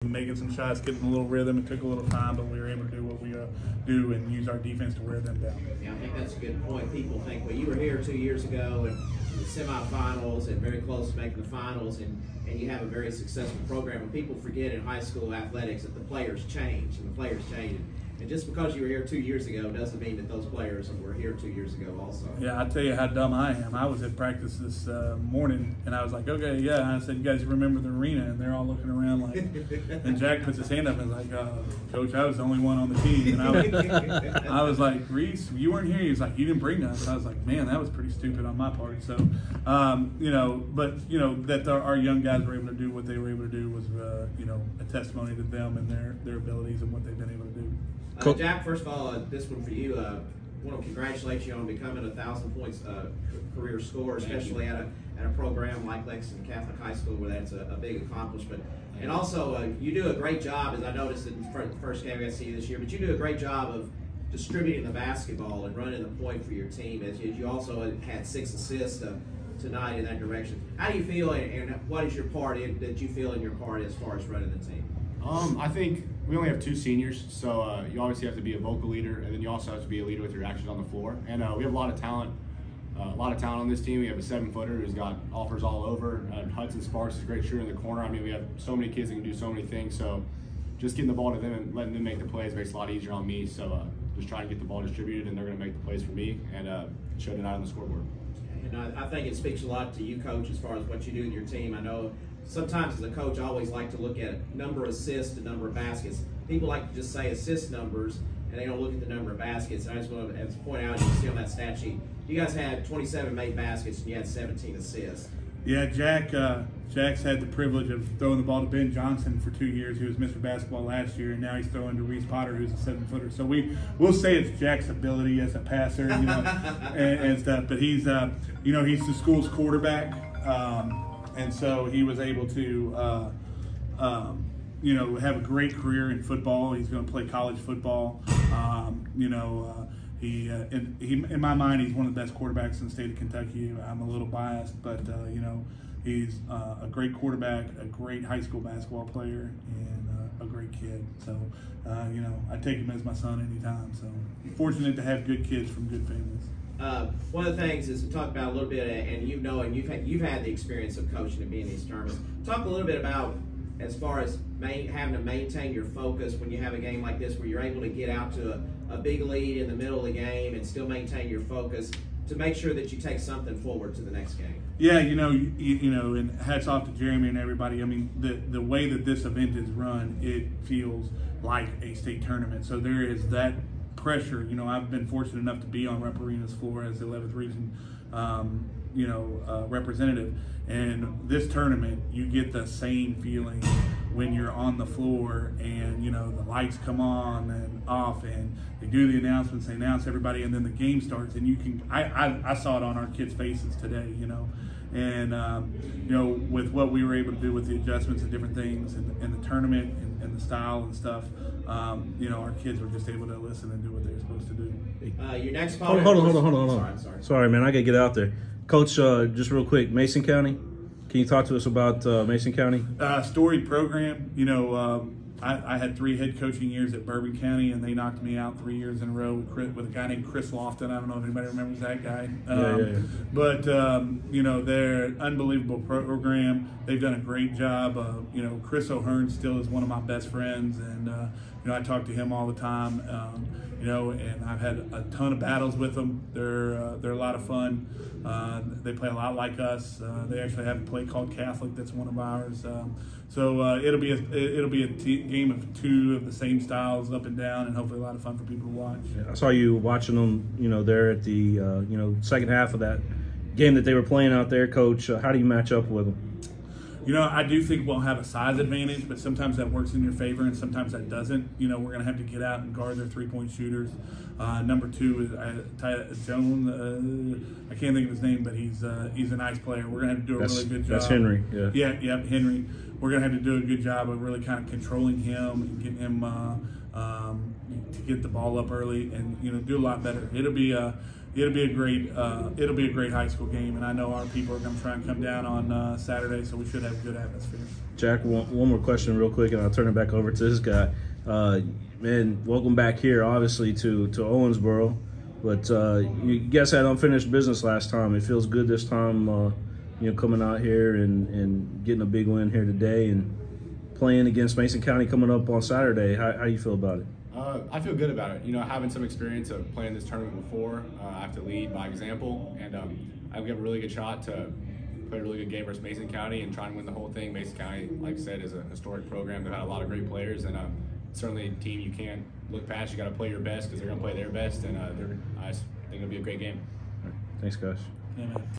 Making some shots, getting a little rhythm. It took a little time, but we were able to do what we do and use our defense to wear them down. Yeah, I think that's a good point. People think, well, you were here 2 years ago and the semifinals and very close to making the finals, and you have a very successful program. And people forget in high school athletics that the players change, and the players change. And just because you were here 2 years ago doesn't mean that those players were here 2 years ago also. Yeah, I'll tell you how dumb I am. I was at practice this morning, and I was like, okay, yeah. And I said, you guys remember the arena? And they're all looking around like, and Jack puts his hand up and is like, Coach, I was the only one on the team. And I was like, Reese, you weren't here. He was like, you didn't bring us. I was like, man, that was pretty stupid on my part. So, that our young guys were able to do what they were able to do was, a testimony to them and their abilities and what they've been able to do. Jack, first of all, this one for you. I want to congratulate you on becoming a 1,000 points career scorer, especially at a program like Lexington Catholic High School, where that's a big accomplishment. And also, you do a great job, as I noticed in the first game I got to see you this year, but you do a great job of distributing the basketball and running the point for your team. As you also had 6 assists tonight in that direction. How do you feel, and what is your part that you feel in your part as far as running the team? I think we only have 2 seniors, so you obviously have to be a vocal leader, and then you also have to be a leader with your actions on the floor. And we have a lot of talent on this team. We have a 7-footer who's got offers all over. Hudson Sparks is a great shooter in the corner. I mean, we have so many kids that can do so many things. So just getting the ball to them and letting them make the plays makes it a lot easier on me. So just trying to get the ball distributed, and they're going to make the plays for me and show tonight on the scoreboard. And I think it speaks a lot to you, Coach, as far as what you do in your team. I know sometimes as a coach, I always like to look at number of assists to number of baskets. People like to just say assist numbers, and they don't look at the number of baskets. And I just want to point out, you can see on that stat sheet, you guys had 27 made baskets, and you had 17 assists. Yeah, Jack's had the privilege of throwing the ball to Ben Johnson for 2 years. He was Mr. Basketball last year, and now he's throwing to Reese Potter, who's a 7-footer. So we'll say it's Jack's ability as a passer, and stuff. But he's he's the school's quarterback, and so he was able to have a great career in football. He's going to play college football. He in my mind, he's one of the best quarterbacks in the state of Kentucky. I'm a little biased, but he's a great quarterback, a great high school basketball player, and a great kid. So I take him as my son anytime. So I'm fortunate to have good kids from good families. One of the things is to talk about a little bit, and you've had the experience of coaching and being in these tournaments. Talk a little bit about as far as having to maintain your focus when you have a game like this, where you're able to get out to a big lead in the middle of the game and still maintain your focus to make sure that you take something forward to the next game. Yeah, and hats off to Jeremy and everybody. I mean, the way that this event is run, it feels like a state tournament. So there is that pressure. I've been fortunate enough to be on Rep Arena's floor as the 11th region representative, and this tournament, you get the same feeling when you're on the floor, and the lights come on and off, and they do the announcements, they announce everybody, and then the game starts, and you can I saw it on our kids' faces today, and with what we were able to do with the adjustments and different things, and the tournament and the style and stuff, our kids were just able to listen and do what they were supposed to do. Your next hold on. Sorry, man, I gotta get out there. Coach, just real quick, Mason County. Can you talk to us about Mason County? Storied program. I had 3 head coaching years at Bourbon County, and they knocked me out 3 years in a row with a guy named Chris Lofton. I don't know if anybody remembers that guy. But they're an unbelievable program. They've done a great job. Chris O'Hearn still is one of my best friends, and I talk to him all the time. And I've had a ton of battles with them. They're a lot of fun. They play a lot like us. They actually have a play called Catholic that's one of ours. So it'll be a game of 2 of the same styles up and down, and hopefully a lot of fun for people to watch. I saw you watching them, there at the second half of that game that they were playing out there. Coach, how do you match up with them? I do think we'll have a size advantage, but sometimes that works in your favor and sometimes that doesn't. We're going to have to get out and guard their 3-point shooters. Number 2 is Joan. I can't think of his name, but he's a nice player. We're going to have to do a really good job. That's Henry. Yeah, Henry. we're going to have to do a good job of really kind of controlling him and getting him to get the ball up early and do a lot better. It'll be a great high school game, and I know our people are going to try and come down on Saturday, so we should have a good atmosphere. Jack, one more question real quick, and I'll turn it back over to this guy. Man, welcome back here, obviously, to Owensboro. But you guys had unfinished business last time. It feels good this time, coming out here and getting a big win here today and playing against Mason County coming up on Saturday. How do you feel about it? I feel good about it. Having some experience of playing this tournament before, I have to lead by example, and I have a really good shot to play a really good game versus Mason County and try and win the whole thing. Mason County, like I said, is a historic program. They've had a lot of great players, and certainly a team you can't look past. You got to play your best because they're going to play their best, and I think it'll be a great game. Thanks, guys. Yeah, man.